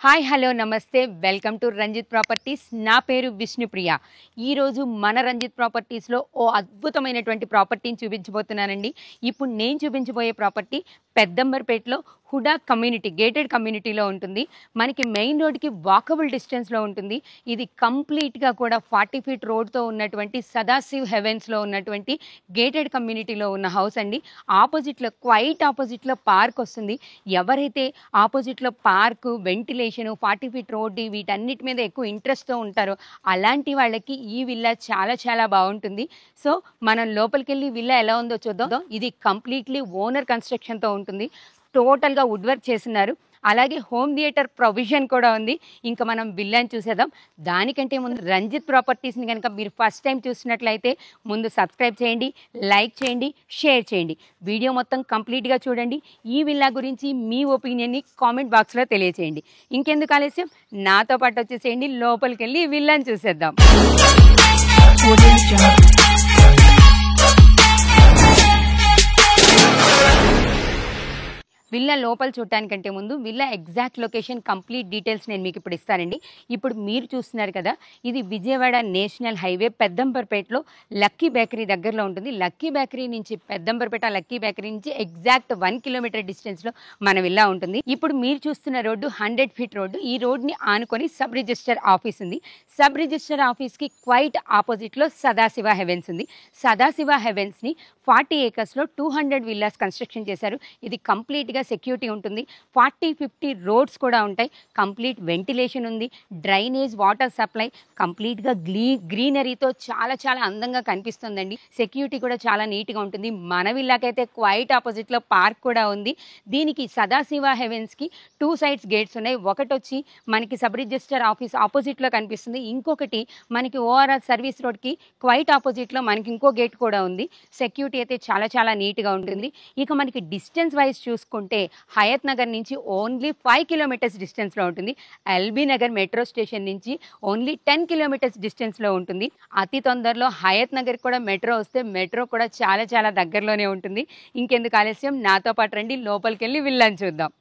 Hi hello నమస్తే welcome to Ranjith properties. నా పేరు విష్ణుప్రియ. ఈరోజు మన రంజిత్ ప్రాపర్టీస్లో ఓ అద్భుతమైనటువంటి ప్రాపర్టీని చూపించబోతున్నానండి. ఇప్పుడు నేను చూపించబోయే ప్రాపర్టీ పెద్దంబర్పేటలో హుడా కమ్యూనిటీ గేటెడ్ కమ్యూనిటీలో ఉంటుంది. మనకి మెయిన్ రోడ్కి వాకబుల్ డిస్టెన్స్లో ఉంటుంది. ఇది కంప్లీట్గా కూడా 40 ఫీట్ రోడ్తో ఉన్నటువంటి సదాశివ్ హెవెన్స్లో ఉన్నటువంటి గేటెడ్ కమ్యూనిటీలో ఉన్న హౌస్ అండి. ఆపోజిట్లో క్వైట్ ఆపోజిట్లో పార్క్ వస్తుంది. ఎవరైతే ఆపోజిట్లో పార్కు, వెంటిలేషను, 40 ఫీట్ రోడ్డు వీటన్నిటి మీద ఎక్కువ ఇంట్రెస్ట్తో ఉంటారో అలాంటి వాళ్ళకి ఈ విల్లా చాలా చాలా బాగుంటుంది. సో మనం లోపలికి వెళ్ళి విల్లా ఎలా ఉందో చూద్దాం. ఇది కంప్లీట్లీ ఓనర్ కన్స్ట్రక్షన్తో ఉంటుంది. టోటల్గా వుడ్ వర్క్ చేస్తున్నారు. అలాగే హోమ్ థియేటర్ ప్రొవిజన్ కూడా ఉంది. ఇంకా మనం విల్లాని చూసేద్దాం. దానికంటే ముందు రంజిత్ ప్రాపర్టీస్ని కనుక మీరు ఫస్ట్ టైం చూసినట్లయితే ముందు సబ్స్క్రైబ్ చేయండి, లైక్ చేయండి, షేర్ చేయండి. వీడియో మొత్తం కంప్లీట్గా చూడండి. ఈ విల్లా గురించి మీ ఒపీనియన్ని కామెంట్ బాక్స్లో తెలియచేయండి. ఇంకెందుకు ఆలస్యం, నాతో పాటు వచ్చేసేయండి. లోపలికి వెళ్ళి విల్లాని చూసేద్దాం. విల్లా లోపల చూడటానికంటే ముందు villa exact location complete details నేను మీకు ఇప్పుడు ఇస్తానండి. ఇప్పుడు మీరు చూస్తున్నారు కదా, ఇది విజయవాడ నేషనల్ హైవే పెద్దంబర్పేటలో లక్కీ బేకరీ దగ్గరలో ఉంటుంది. లక్కీ బేకరీ నుంచి పెద్దంబర్పేట లక్కీ బేకరీ నుంచి ఎగ్జాక్ట్ 1 కిలోమీటర్ డిస్టెన్స్లో మన విల్లా ఉంటుంది. ఇప్పుడు మీరు చూస్తున్న రోడ్డు 100 ఫీట్ రోడ్డు. ఈ రోడ్ని ఆనుకొని సబ్ రిజిస్టర్ ఆఫీస్ ఉంది. సబ్ రిజిస్టర్ ఆఫీస్కి క్వైట్ ఆపోజిట్లో సదాశివ హెవెన్స్ ఉంది. సదాశివ హెవెన్స్ని 40 ఏకర్స్లో 200 విల్లాస్ కన్స్ట్రక్షన్ చేశారు. ఇది కంప్లీట్గా సెక్యూరిటీ ఉంటుంది. 40-50 రోడ్స్ కూడా ఉంటాయి. కంప్లీట్ వెంటిలేషన్ ఉంది. డ్రైనేజ్, వాటర్ సప్లై కంప్లీట్గా గ్రీనరీతో చాలా చాలా అందంగా కనిపిస్తుందండి. సెక్యూరిటీ కూడా చాలా నీట్గా ఉంటుంది. మన విల్లాకైతే క్వైట్ ఆపోజిట్లో పార్క్ కూడా ఉంది. దీనికి సదాశివ హెవెన్స్కి 2 సైడ్స్ గేట్స్ ఉన్నాయి. ఒకటి వచ్చి మనకి సబ్ రిజిస్టర్ ఆఫీస్ ఆపోజిట్లో కనిపిస్తుంది. ఇంకొకటి మనకి ఓఆర్ఆర్ సర్వీస్ రోడ్కి క్వైట్ ఆపోజిట్లో మనకి ఇంకో గేట్ కూడా ఉంది. సెక్యూరిటీ అయితే చాలా చాలా నీట్గా ఉంటుంది. ఇక మనకి డిస్టెన్స్ వైజ్ చూసుకుంటే హయత్ నగర్ నుంచి ఓన్లీ 5 కిలోమీటర్స్ డిస్టెన్స్లో ఉంటుంది. ఎల్బీ నగర్ మెట్రో స్టేషన్ నుంచి ఓన్లీ 10 కిలోమీటర్స్ డిస్టెన్స్లో ఉంటుంది. అతి తొందరలో హయత్ నగర్ కూడా మెట్రో వస్తే మెట్రో కూడా చాలా చాలా దగ్గరలోనే ఉంటుంది. ఇంకెందుకు ఆలస్యం, నాతో పాటు రండి, లోపలికి వెళ్ళి విల్లాని చూద్దాం.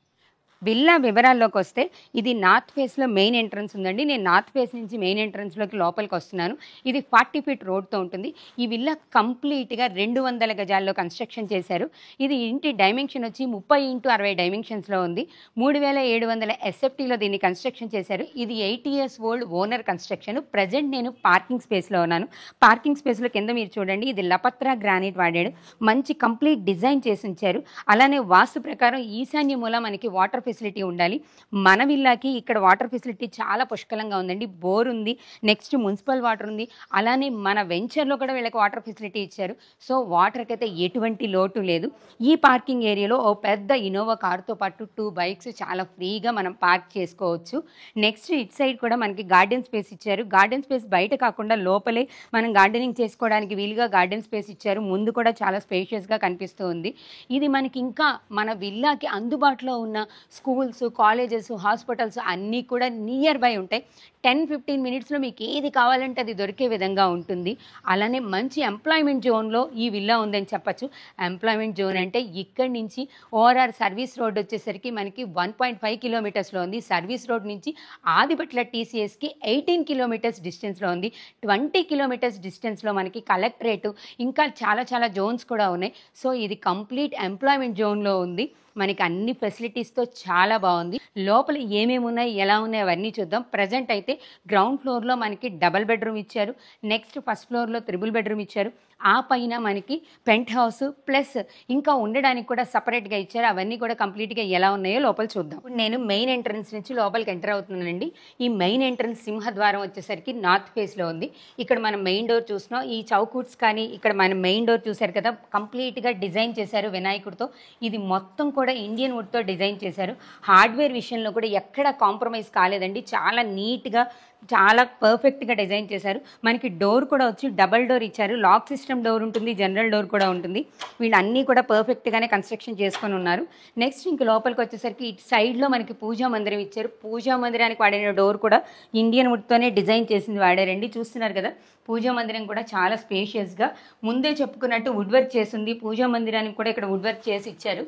విల్లా వివరాల్లోకి వస్తే ఇది నార్త్ ఫేస్లో మెయిన్ ఎంట్రన్స్ ఉందండి. నేను నార్త్ ఫేస్ నుంచి మెయిన్ ఎంట్రన్స్లోకి లోపలికి వస్తున్నాను. ఇది 40 ఫీట్ రోడ్తో ఉంటుంది. ఈ విల్లా కంప్లీట్గా 200 గజాల్లో కన్స్ట్రక్షన్ చేశారు. ఇది ఇంటి డైమెన్షన్ వచ్చి 30x60 డైమెన్షన్స్లో ఉంది. 3700 ఎస్ఎఫ్టీలో దీన్ని కన్స్ట్రక్షన్ చేశారు. ఇది 8 years old owner construction. Present నేను పార్కింగ్ స్పేస్లో ఉన్నాను. పార్కింగ్ స్పేస్లో కింద మీరు చూడండి, ఇది లపత్రా గ్రానైట్ వాడాడు. మంచి కంప్లీట్ డిజైన్ చేసి ఉంచారు. అలానే వాస్తు ప్రకారం ఈశాన్య మూల మనకి వాటర్ ఫెసిలిటీ ఉండాలి. మన విల్లాకి ఇక్కడ వాటర్ ఫెసిలిటీ చాలా పుష్కలంగా ఉందండి. బోర్ ఉంది, నెక్స్ట్ మున్సిపల్ వాటర్ ఉంది. అలానే మన వెంచర్లో కూడా వీళ్ళకి వాటర్ ఫెసిలిటీ ఇచ్చారు. సో వాటర్కి అయితే ఎటువంటి లోటు లేదు. ఈ పార్కింగ్ ఏరియాలో ఓ పెద్ద ఇన్నోవా కార్తో పాటు 2 బైక్స్ చాలా ఫ్రీగా మనం పార్క్ చేసుకోవచ్చు. నెక్స్ట్ ఇట్ సైడ్ కూడా మనకి గార్డెన్ స్పేస్ ఇచ్చారు. గార్డెన్ స్పేస్ బయట కాకుండా లోపలే మనం గార్డెనింగ్ చేసుకోవడానికి వీలుగా గార్డెన్ స్పేస్ ఇచ్చారు. ముందు కూడా చాలా స్పేషియస్గా కనిపిస్తూ ఉంది. ఇది మనకి ఇంకా మన విల్లాకి అందుబాటులో ఉన్న స్కూల్స్, కాలేజెస్, హాస్పిటల్స్ అన్నీ కూడా నియర్ బై ఉంటాయి. 10-15 మినిట్స్లో మీకు ఏది కావాలంటే అది దొరికే విధంగా ఉంటుంది. అలానే మంచి ఎంప్లాయ్మెంట్ జోన్లో ఈ విల్లా ఉందని చెప్పచ్చు. ఎంప్లాయ్మెంట్ జోన్ అంటే ఇక్కడి నుంచి ఓఆర్ఆర్ సర్వీస్ రోడ్ వచ్చేసరికి మనకి 1.5 కిలోమీటర్స్లో ఉంది. సర్వీస్ రోడ్ నుంచి ఆదిపట్ల టీసీఎస్కి 18 కిలోమీటర్స్ డిస్టెన్స్లో ఉంది. 20 కిలోమీటర్స్ డిస్టెన్స్లో మనకి కలెక్టరేటు, ఇంకా చాలా చాలా జోన్స్ కూడా ఉన్నాయి. సో ఇది కంప్లీట్ ఎంప్లాయ్మెంట్ జోన్లో ఉంది. మనకి అన్ని ఫెసిలిటీస్తో చాలా బాగుంది. లోపల ఏమేమి ఉన్నాయి, ఎలా ఉన్నాయి అవన్నీ చూద్దాం. ప్రజెంట్ అయితే గ్రౌండ్ ఫ్లోర్లో మనకి డబల్ బెడ్రూమ్ ఇచ్చారు. నెక్స్ట్ ఫస్ట్ ఫ్లోర్లో 3 బెడ్రూమ్ ఇచ్చారు. ఆ పైన మనకి పెంట్ హౌస్ ప్లస్ ఇంకా ఉండడానికి కూడా సపరేట్గా ఇచ్చారు. అవన్నీ కూడా కంప్లీట్గా ఎలా ఉన్నాయో లోపల చూద్దాం. నేను మెయిన్ ఎంట్రన్స్ నుంచి లోపలికి ఎంటర్ అవుతున్నానండి. ఈ మెయిన్ ఎంట్రన్స్ సింహద్వారం వచ్చేసరికి నార్త్ ఫేస్లో ఉంది. ఇక్కడ మనం మెయిన్ డోర్ చూస్తున్నాం. ఈ చౌకూట్స్ కానీ ఇక్కడ మనం మెయిన్ డోర్ చూసారు కదా, కంప్లీట్గా డిజైన్ చేశారు వినాయకుడితో. ఇది మొత్తం కూడా ఇండియన్ వుడ్తో డిజైన్ చేశారు. హార్డ్వేర్ విషయంలో కూడా ఎక్కడ కాంప్రమైజ్ కాలేదండి. చాలా నీట్గా, చాలా పర్ఫెక్ట్గా డిజైన్ చేశారు. మనకి డోర్ కూడా వచ్చి డబల్ డోర్ ఇచ్చారు. లాక్ సిస్టమ్ డోర్ ఉంటుంది, జనరల్ డోర్ కూడా ఉంటుంది. వీళ్ళన్నీ కూడా పర్ఫెక్ట్గానే కన్స్ట్రక్షన్ చేసుకొని ఉన్నారు. నెక్స్ట్ ఇంక లోపలికి వచ్చేసరికి ఇటు సైడ్లో మనకి పూజా మందిరం ఇచ్చారు. పూజా మందిరానికి వాడిన డోర్ కూడా ఇండియన్ వుడ్తోనే డిజైన్ చేసింది వాడారండి. చూస్తున్నారు కదా, పూజా మందిరం కూడా చాలా స్పేషియస్గా ముందే చెప్పుకున్నట్టు వుడ్ వర్క్ చేసింది. పూజా మందిరానికి కూడా ఇక్కడ వుడ్ వర్క్ చేసి ఇచ్చారు.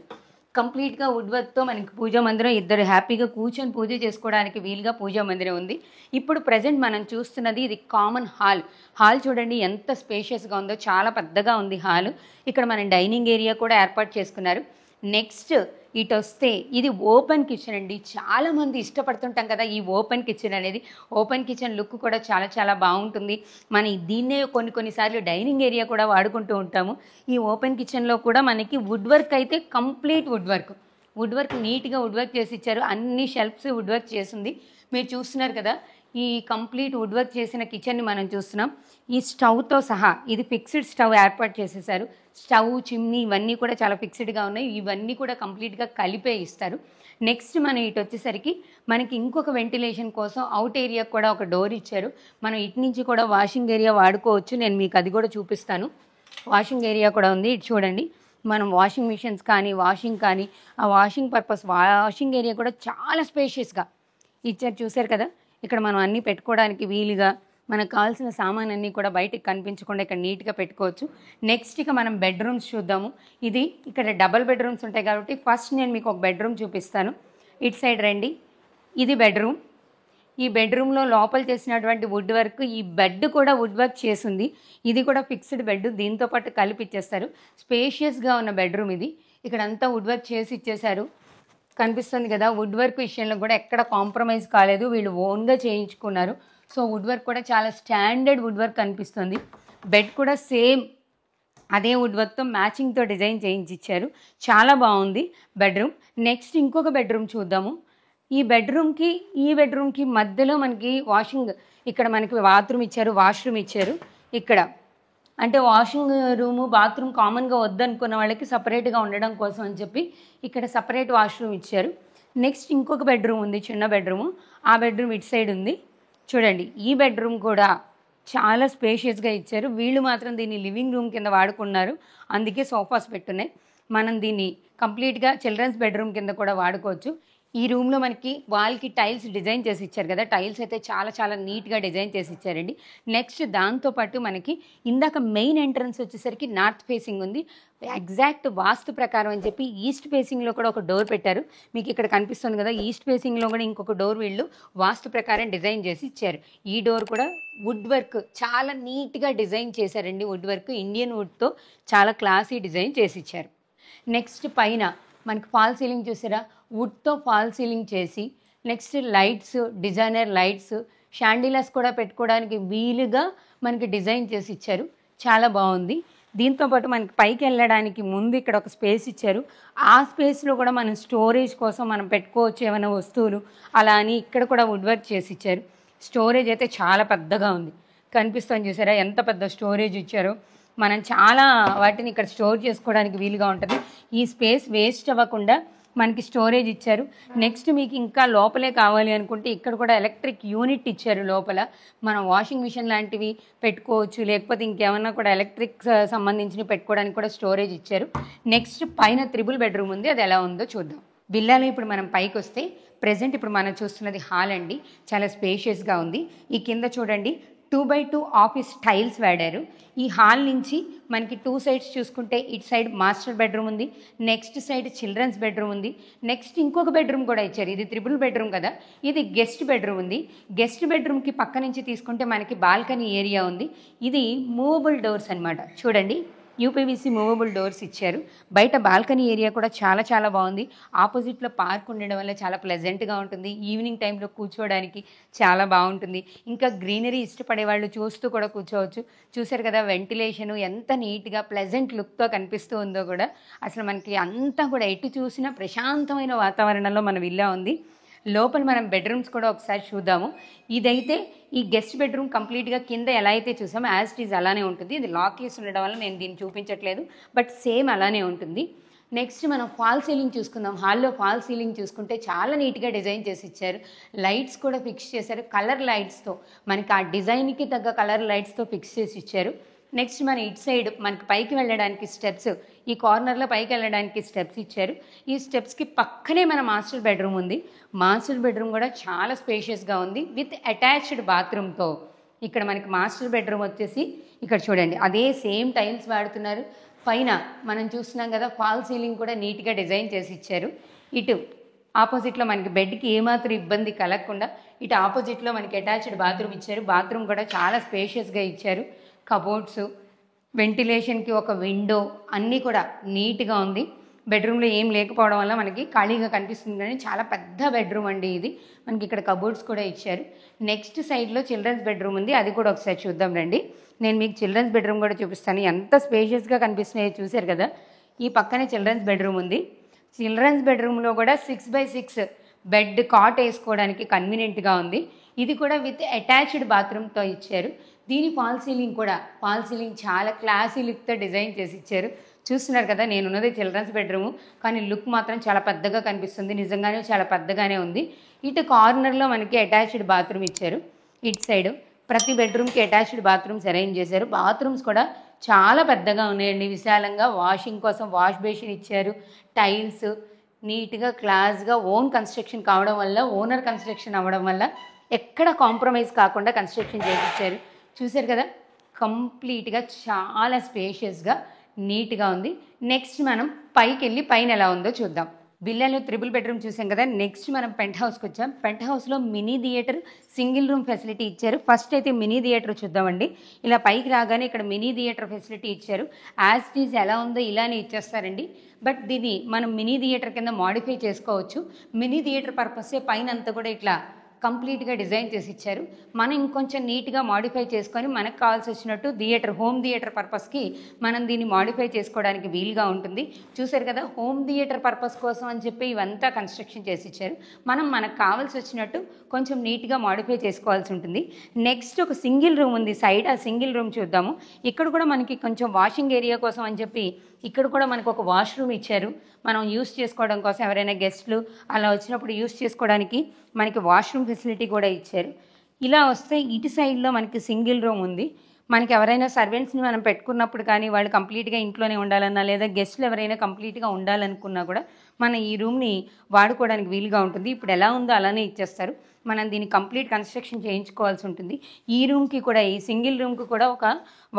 కంప్లీట్‌గా వుడ్ వర్క్‌తో మనకి పూజా మందిరం ఇద్దరు హ్యాపీగా కూర్చొని పూజ చేసుకోవడానికి వీలుగా పూజా మందిరం ఉంది. ఇప్పుడు ప్రెజెంట్ మనం చూస్తున్నది ఇది కామన్ హాల్. హాల్ చూడండి ఎంత స్పేషియస్‌గా ఉందో, చాలా పెద్దగా ఉంది హాలు. ఇక్కడ మనం డైనింగ్ ఏరియా కూడా ఏర్పాటు చేసుకున్నారు. నెక్స్ట్ ఇటొస్తే ఇది ఓపెన్ కిచెన్ అండి. చాలామంది ఇష్టపడుతుంటాం కదా ఈ ఓపెన్ కిచెన్ అనేది. ఓపెన్ కిచెన్ లుక్ కూడా చాలా చాలా బాగుంటుంది. మనం దీన్నే కొన్నిసార్లు డైనింగ్ ఏరియా కూడా వాడుకుంటూ ఉంటాము. ఈ ఓపెన్ కిచెన్లో కూడా మనకి వుడ్ వర్క్ అయితే కంప్లీట్ వుడ్ వర్క్ నీట్గా వుడ్ వర్క్ చేసి ఇచ్చారు. అన్ని షెల్ఫ్స్ వుడ్ వర్క్ చేసింది. మీరు చూస్తున్నారు కదా ఈ కంప్లీట్ వుడ్ వర్క్ చేసిన కిచెన్ని మనం చూస్తున్నాం. ఈ స్టవ్తో సహా ఇది ఫిక్స్డ్ స్టవ్ ఏర్పాటు చేసేసారు. స్టవ్, చిమ్నీ ఇవన్నీ కూడా చాలా ఫిక్స్డ్గా ఉన్నాయి. ఇవన్నీ కూడా కంప్లీట్గా కలిపే ఇస్తారు. నెక్స్ట్ మనం ఇటు వచ్చేసరికి మనకి ఇంకొక వెంటిలేషన్ కోసం అవుట్ ఏరియా కూడా ఒక డోర్ ఇచ్చారు. మనం ఇటు నుంచి కూడా వాషింగ్ ఏరియా వాడుకోవచ్చు. నేను మీకు అది కూడా చూపిస్తాను. వాషింగ్ ఏరియా కూడా ఉంది. ఇటు చూడండి, మనం వాషింగ్ మిషన్స్ కానీ ఆ వాషింగ్ పర్పస్ వాషింగ్ ఏరియా కూడా చాలా స్పేషియస్గా ఇచ్చారు. చూసారు కదా, ఇక్కడ మనం అన్నీ పెట్టుకోవడానికి వీలుగా మనకు కావాల్సిన సామాన్ అన్నీ కూడా బయటకు కనిపించకుండా ఇక్కడ నీట్గా పెట్టుకోవచ్చు. నెక్స్ట్ ఇక మనం బెడ్రూమ్స్ చూద్దాము. ఇది ఇక్కడ డబల్ బెడ్రూమ్స్ ఉంటాయి కాబట్టి ఫస్ట్ నేను మీకు ఒక బెడ్రూమ్ చూపిస్తాను. ఇటు సైడ్ రండి, ఇది బెడ్రూమ్. ఈ బెడ్రూమ్లో లోపల చేసినటువంటి వుడ్ వర్క్, ఈ బెడ్ కూడా వుడ్ వర్క్ చేసింది. ఇది కూడా ఫిక్స్డ్ బెడ్, దీంతో పాటు కలిపి ఇచ్చేస్తారు. స్పేషియస్గా ఉన్న బెడ్రూమ్ ఇది. ఇక్కడ అంతా వుడ్ వర్క్ చేసి ఇచ్చేశారు. కనిపిస్తుంది కదా, వుడ్ వర్క్ విషయంలో కూడా ఎక్కడ కాంప్రమైజ్ కాలేదు, వీళ్ళు ఓన్గా చేయించుకున్నారు. సో వుడ్ వర్క్ కూడా చాలా స్టాండర్డ్ వుడ్ వర్క్ కనిపిస్తుంది. బెడ్ కూడా సేమ్ అదే వుడ్ వర్క్తో మ్యాచింగ్తో డిజైన్ చేయించి ఇచ్చారు. చాలా బాగుంది బెడ్రూమ్. నెక్స్ట్ ఇంకొక బెడ్రూమ్ చూద్దాము. ఈ బెడ్రూమ్కి మధ్యలో మనకి ఇక్కడ మనకి బాత్రూమ్ ఇచ్చారు, వాష్రూమ్ ఇచ్చారు. ఇక్కడ అంటే వాషింగ్ రూము, బాత్రూమ్ కామన్గా వద్దనుకున్న వాళ్ళకి సపరేట్గా ఉండడం కోసం అని చెప్పి ఇక్కడ సపరేట్ వాష్రూమ్ ఇచ్చారు. నెక్స్ట్ ఇంకొక బెడ్రూమ్ ఉంది, చిన్న బెడ్రూము. ఆ బెడ్రూమ్ ఇటు సైడ్ ఉంది. చూడండి, ఈ బెడ్రూమ్ కూడా చాలా స్పేషియస్గా ఇచ్చారు. వీళ్ళు మాత్రం దీన్ని లివింగ్ రూమ్ కింద వాడుకున్నారు, అందుకే సోఫాస్ పెట్టున్నాయి. మనం దీన్ని కంప్లీట్గా చిల్డ్రన్స్ బెడ్రూమ్ కింద కూడా వాడుకోవచ్చు. ఈ రూమ్లో మనకి వాల్కి టైల్స్ డిజైన్ చేసి ఇచ్చారు కదా, టైల్స్ అయితే చాలా చాలా నీట్గా డిజైన్ చేసి ఇచ్చారండి. నెక్స్ట్ దాంతోపాటు మనకి ఇందాక మెయిన్ ఎంట్రన్స్ వచ్చేసరికి నార్త్ ఫేసింగ్ ఉంది. ఎగ్జాక్ట్ వాస్తు ప్రకారం అని చెప్పి ఈస్ట్ ఫేసింగ్లో కూడా ఒక డోర్ పెట్టారు. మీకు ఇక్కడ కనిపిస్తుంది కదా, ఈస్ట్ ఫేసింగ్లో కూడా ఇంకొక డోర్ వీళ్ళు వాస్తు ప్రకారం డిజైన్ చేసి ఇచ్చారు. ఈ డోర్ కూడా వుడ్ వర్క్ చాలా నీట్గా డిజైన్ చేశారండి. వుడ్ వర్క్ ఇండియన్ వుడ్తో చాలా క్లాసీ డిజైన్ చేసి ఇచ్చారు. నెక్స్ట్ పైన మనకి ఫాల్ సీలింగ్ చూసారా, వుడ్తో ఫాల్ సీలింగ్ చేసి, నెక్స్ట్ లైట్స్, డిజైనర్ లైట్స్, షాండిలర్స్ కూడా పెట్టుకోవడానికి వీలుగా మనకి డిజైన్ చేసి ఇచ్చారు. చాలా బాగుంది. దీంతోపాటు మనకి పైకి వెళ్ళడానికి ముందు ఇక్కడ ఒక స్పేస్ ఇచ్చారు. ఆ స్పేస్లో కూడా మనం స్టోరేజ్ కోసం మనం పెట్టుకోవచ్చు ఏమైనా వస్తువులు, అలా అని ఇక్కడ కూడా వుడ్ వర్క్ చేసి ఇచ్చారు. స్టోరేజ్ అయితే చాలా పెద్దగా ఉంది, కనిపిస్తుంది చూసారా ఎంత పెద్ద స్టోరేజ్ ఇచ్చారో. మనం చాలా వాటిని ఇక్కడ స్టోర్ చేసుకోవడానికి వీలుగా ఉంటుంది. ఈ స్పేస్ వేస్ట్ అవ్వకుండా మనకి స్టోరేజ్ ఇచ్చారు. నెక్స్ట్ మీకు ఇంకా లోపలే కావాలి అనుకుంటే ఇక్కడ కూడా ఎలక్ట్రిక్ యూనిట్ ఇచ్చారు. లోపల మనం వాషింగ్ మిషన్ లాంటివి పెట్టుకోవచ్చు, లేకపోతే ఇంకేమన్నా కూడా ఎలక్ట్రిక్ సంబంధించినవి పెట్టుకోవడానికి కూడా స్టోరేజ్ ఇచ్చారు. నెక్స్ట్ పైన 3 బెడ్రూమ్ ఉంది, అది ఎలా ఉందో చూద్దాం. విల్లాలో ఇప్పుడు మనం పైకి వస్తే ప్రెజెంట్ ఇప్పుడు మనం చూస్తున్నది హాల్ అండి. చాలా స్పేషియస్గా ఉంది. ఈ కింద చూడండి 2x2 ఆఫీస్ టైల్స్ వాడారు. ఈ హాల్ నుంచి మనకి 2 సైడ్స్ చూసుకుంటే ఇటు సైడ్ మాస్టర్ బెడ్రూమ్ ఉంది, నెక్స్ట్ సైడ్ చిల్డ్రన్స్ బెడ్రూమ్ ఉంది. నెక్స్ట్ ఇంకొక బెడ్రూమ్ కూడా ఇచ్చారు. ఇది 3 బెడ్రూమ్ కదా, ఇది గెస్ట్ బెడ్రూమ్ ఉంది. గెస్ట్ బెడ్రూమ్కి పక్క నుంచి తీసుకుంటే మనకి బాల్కనీ ఏరియా ఉంది. ఇది మూవబుల్ డోర్స్ అనమాట. చూడండి, యూపీవీసీ మూవబుల్ డోర్స్ ఇచ్చారు. బయట బాల్కనీ ఏరియా కూడా చాలా చాలా బాగుంది. ఆపోజిట్లో పార్క్ ఉండడం వల్ల చాలా ప్లెజెంట్గా ఉంటుంది. ఈవినింగ్ టైంలో కూర్చోవడానికి చాలా బాగుంటుంది. ఇంకా గ్రీనరీ ఇష్టపడే వాళ్ళు చూస్తూ కూడా కూర్చోవచ్చు. చూసారు కదా, వెంటిలేషను ఎంత నీట్గా ప్లెజెంట్ లుక్తో కనిపిస్తూ ఉందో కూడా. అసలు మనకి అంతా కూడా ఎటు చూసినా ప్రశాంతమైన వాతావరణంలో మన విల్లా ఉంది. లోపల మనం బెడ్రూమ్స్ కూడా ఒకసారి చూద్దాము. ఇదైతే ఈ గెస్ట్ బెడ్రూమ్ కంప్లీట్గా కింద ఎలా అయితే చూసామో యాజ్ ఇట్ ఈజ్ అలానే ఉంటుంది. ఇది లాక్ చేసి ఉండడం వల్ల నేను దీన్ని చూపించట్లేదు, బట్ సేమ్ అలానే ఉంటుంది. నెక్స్ట్ మనం ఫాల్ సీలింగ్ చూసుకుందాం. హాల్లో ఫాల్ సీలింగ్ చూసుకుంటే చాలా నీట్గా డిజైన్ చేసి ఇచ్చారు. లైట్స్ కూడా ఫిక్స్ చేశారు, కలర్ లైట్స్తో మనకి ఆ డిజైన్కి తగ్గ కలర్ లైట్స్తో ఫిక్స్ చేసి ఇచ్చారు. నెక్స్ట్ మన ఇటు సైడ్ మనకి పైకి వెళ్ళడానికి స్టెప్స్, ఈ కార్నర్లో పైకి వెళ్ళడానికి స్టెప్స్ ఇచ్చారు. ఈ స్టెప్స్కి పక్కనే మన మాస్టర్ బెడ్రూమ్ ఉంది. మాస్టర్ బెడ్రూమ్ కూడా చాలా స్పేషియస్గా ఉంది విత్ అటాచ్డ్ బాత్రూమ్తో. ఇక్కడ మనకి మాస్టర్ బెడ్రూమ్ వచ్చేసి ఇక్కడ చూడండి, అదే సేమ్ టైల్స్ వాడుతున్నారు. పైన మనం చూస్తున్నాం కదా, ఫాల్ సీలింగ్ కూడా నీట్గా డిజైన్ చేసి ఇచ్చారు. ఇటు ఆపోజిట్లో మనకి బెడ్కి ఏమాత్రం ఇబ్బంది కలగకుండా ఇటు ఆపోజిట్లో మనకి అటాచ్డ్ బాత్రూమ్ ఇచ్చారు. బాత్రూమ్ కూడా చాలా స్పేషియస్గా ఇచ్చారు. కబోర్డ్స్, వెంటిలేషన్కి ఒక విండో అన్నీ కూడా నీట్గా ఉంది. బెడ్రూమ్లో ఏం లేకపోవడం వల్ల మనకి ఖాళీగా కనిపిస్తుంది, కానీ చాలా పెద్ద బెడ్రూమ్ అండి ఇది. మనకి ఇక్కడ కబోర్డ్స్ కూడా ఇచ్చారు. నెక్స్ట్ సైడ్లో చిల్డ్రన్స్ బెడ్రూమ్ ఉంది, అది కూడా ఒకసారి చూద్దాం రండి. నేను మీకు చిల్డ్రన్స్ బెడ్రూమ్ కూడా చూపిస్తాను. ఎంత స్పేషియస్గా కనిపిస్తున్నాయో చూశారు కదా. ఈ పక్కనే చిల్డ్రన్స్ బెడ్రూమ్ ఉంది. చిల్డ్రన్స్ బెడ్రూమ్లో కూడా 6x6 బెడ్ కాట్ వేసుకోవడానికి కన్వీనియంట్గా ఉంది. ఇది కూడా విత్ అటాచ్డ్ బాత్రూమ్తో ఇచ్చారు. దీని ఫాల్ సీలింగ్ చాలా క్లాసీ లుక్తో డిజైన్ చేసి ఇచ్చారు. చూస్తున్నారు కదా, నేనున్నది చిల్డ్రన్స్ బెడ్రూము, కానీ లుక్ మాత్రం చాలా పెద్దగా కనిపిస్తుంది. నిజంగానే చాలా పెద్దగానే ఉంది. ఇటు కార్నర్లో మనకి అటాచ్డ్ బాత్రూమ్ ఇచ్చారు. ఇటు సైడ్ ప్రతి బెడ్రూమ్కి అటాచ్డ్ బాత్రూమ్స్ అరేంజ్ చేశారు. బాత్రూమ్స్ కూడా చాలా పెద్దగా ఉన్నాయండి, విశాలంగా. వాషింగ్ కోసం వాష్ బేసిన్ ఇచ్చారు. టైల్స్ నీట్గా క్లాస్గా ఓన్ కన్స్ట్రక్షన్ కావడం వల్ల, ఓనర్ కన్స్ట్రక్షన్ అవ్వడం వల్ల ఎక్కడ కాంప్రమైజ్ కాకుండా కన్స్ట్రక్షన్ చేయించారు. చూశారు కదా, కంప్లీట్గా చాలా స్పేషియస్గా నీట్గా ఉంది. నెక్స్ట్ మనం పైకి వెళ్ళి పైన ఎలా ఉందో చూద్దాం. విల్లాలో 3 బెడ్రూమ్ చూసాం కదా. నెక్స్ట్ మనం పెంట్ హౌస్కి వచ్చాం. పెంట్ హౌస్లో mini theatre, single room facility ఇచ్చారు. ఫస్ట్ అయితే మినీ థియేటర్ చూద్దామండి. ఇలా పైకి రాగానే ఇక్కడ మినీ థియేటర్ ఫెసిలిటీ ఇచ్చారు. యాజ్ ఇట్ ఈజ్ ఎలా ఉందో ఇలానే ఇచ్చేస్తారండి. బట్ దీన్ని మనం మినీ థియేటర్ కింద మాడిఫై చేసుకోవచ్చు. మినీ థియేటర్ పర్పసే పైన అంతా కూడా ఇట్లా కంప్లీట్గా డిజైన్ చేసి ఇచ్చారు. మనం ఇంకొంచెం నీట్గా మాడిఫై చేసుకొని మనకు కావాల్సి వచ్చినట్టు హోమ్ థియేటర్ పర్పస్కి మనం దీన్ని మాడిఫై చేసుకోవడానికి వీలుగా ఉంటుంది. చూసారు కదా, హోమ్ థియేటర్ పర్పస్ కోసం అని చెప్పి ఇవంతా కన్స్ట్రక్షన్ చేసి ఇచ్చారు. మనకు కావాల్సి వచ్చినట్టు కొంచెం నీట్గా మాడిఫై చేసుకోవాల్సి ఉంటుంది. నెక్స్ట్ ఒక సింగిల్ రూమ్ ఉంది సైడ్, ఆ సింగిల్ రూమ్ చూద్దాము. ఇక్కడ కూడా మనకి కొంచెం వాషింగ్ ఏరియా కోసం అని చెప్పి ఇక్కడ కూడా మనకు ఒక వాష్రూమ్ ఇచ్చారు. మనం యూస్ చేసుకోవడం కోసం, ఎవరైనా గెస్ట్లు అలా వచ్చినప్పుడు యూస్ చేసుకోవడానికి మనకి వాష్రూమ్ ఫెసిలిటీ కూడా ఇచ్చారు. ఇలా వస్తే ఇటు సైడ్లో మనకి సింగిల్ రూమ్ ఉంది. మనకి ఎవరైనా సర్వెంట్స్ని మనం పెట్టుకున్నప్పుడు కానీ, వాళ్ళు కంప్లీట్గా ఇంట్లోనే ఉండాలన్నా, లేదా గెస్ట్లు ఎవరైనా కంప్లీట్గా ఉండాలనుకున్నా కూడా మనం ఈ రూమ్ని వాడుకోవడానికి వీలుగా ఉంటుంది. ఇప్పుడు ఎలా ఉందో అలానే ఇచ్చేస్తారు. మనం దీన్ని కంప్లీట్ కన్స్ట్రక్షన్ చేయించుకోవాల్సి ఉంటుంది. ఈ రూమ్కి కూడా, ఈ సింగిల్ రూమ్కి కూడా ఒక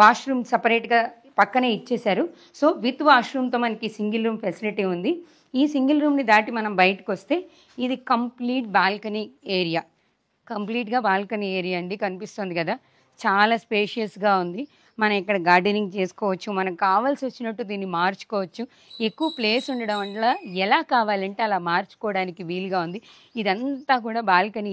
వాష్రూమ్ సపరేట్గా పక్కనే ఇచ్చేశారు. సో విత్ వాష్రూమ్తో మనకి సింగిల్ రూమ్ ఫెసిలిటీ ఉంది. ఈ సింగిల్ రూమ్ని దాటి మనం బయటకు వస్తే ఇది కంప్లీట్గా బాల్కనీ ఏరియా అండి. కనిపిస్తుంది కదా, చాలా స్పేషియస్గా ఉంది. మనం ఇక్కడ గార్డెనింగ్ చేసుకోవచ్చు, మనకు కావాల్సి వచ్చినట్టు దీన్ని మార్చుకోవచ్చు. ఎక్కువ ప్లేస్ ఉండడం వల్ల ఎలా కావాలంటే అలా మార్చుకోవడానికి వీలుగా ఉంది. ఇదంతా కూడా బాల్కనీ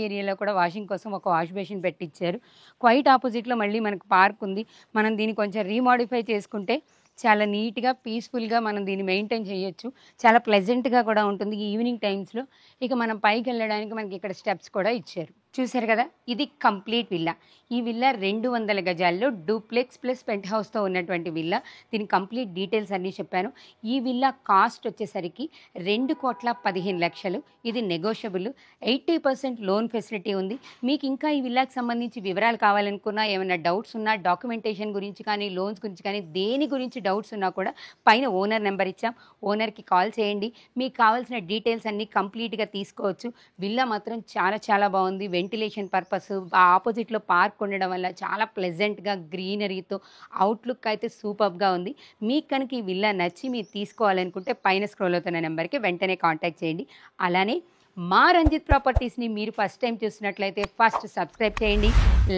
ఏరియాలో కూడా వాషింగ్ కోసం ఒక వాష్ బేసిన్ పెట్టించారు. క్వైట్ ఆపోజిట్లో మళ్ళీ మనకు పార్క్ ఉంది. మనం దీన్ని కొంచెం రీమాడిఫై చేసుకుంటే చాలా నీట్గా, పీస్ఫుల్గా మనం దీన్ని మెయింటైన్ చేయొచ్చు. చాలా ప్లెజెంట్గా కూడా ఉంటుంది ఈవినింగ్ టైమ్స్లో. ఇక మనం పైకి వెళ్ళడానికి మనకి ఇక్కడ స్టెప్స్ కూడా ఇచ్చారు. చూసారు కదా, ఇది కంప్లీట్ విల్లా. ఈ విల్లా 200 గజాల్లో డూప్లెక్స్ ప్లస్ పెంట్ హౌస్తో ఉన్నటువంటి విల్లా. దీని కంప్లీట్ డీటెయిల్స్ అన్నీ చెప్పాను. ఈ విల్లా కాస్ట్ వచ్చేసరికి 2,15,00,000. ఇది నెగోషియబుల్. 80% లోన్ ఫెసిలిటీ ఉంది. మీకు ఇంకా ఈ విల్లాకి సంబంధించి వివరాలు కావాలనుకున్నా, ఏమైనా డౌట్స్ ఉన్నా, డాక్యుమెంటేషన్ గురించి కానీ, లోన్స్ గురించి కానీ, దేని గురించి డౌట్స్ ఉన్నా కూడా పైన ఓనర్ నెంబర్ ఇచ్చాం. ఓనర్కి కాల్ చేయండి. మీకు కావాల్సిన డీటెయిల్స్ అన్నీ కంప్లీట్గా తీసుకోవచ్చు. విల్లా మాత్రం చాలా చాలా బాగుంది. వెంటిలేషన్ పర్పస్, ఆపోజిట్లో పార్క్ ఉండడం వల్ల చాలా ప్లెజెంట్గా గ్రీనరీతో అవుట్లుక్ అయితే సూపర్గా ఉంది. మీకు కనుక ఈ విల్లా నచ్చి మీరు తీసుకోవాలనుకుంటే పైన స్క్రోల్ అవుతున్న నెంబర్కి వెంటనే కాంటాక్ట్ చేయండి. అలానే మా రంజిత్ ప్రాపర్టీస్ని మీరు ఫస్ట్ టైం చూసినట్లయితే ఫస్ట్ సబ్స్క్రైబ్ చేయండి,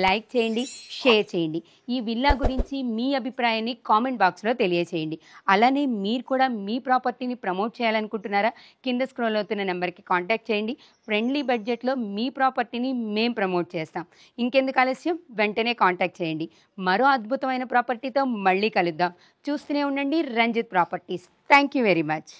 లైక్ చేయండి, షేర్ చేయండి. ఈ విల్లా గురించి మీ అభిప్రాయాన్ని కామెంట్ బాక్స్లో తెలియచేయండి. అలానే మీరు కూడా మీ ప్రాపర్టీని ప్రమోట్ చేయాలనుకుంటున్నారా? కింద స్క్రోల్ అవుతున్న నెంబర్కి కాంటాక్ట్ చేయండి. ఫ్రెండ్లీ బడ్జెట్లో మీ ప్రాపర్టీని మేము ప్రమోట్ చేస్తాం. ఇంకెందుకు ఆలస్యం, వెంటనే కాంటాక్ట్ చేయండి. మరో అద్భుతమైన ప్రాపర్టీతో మళ్ళీ కలుద్దాం. చూస్తూనే ఉండండి Ranjit properties. Thank you very much.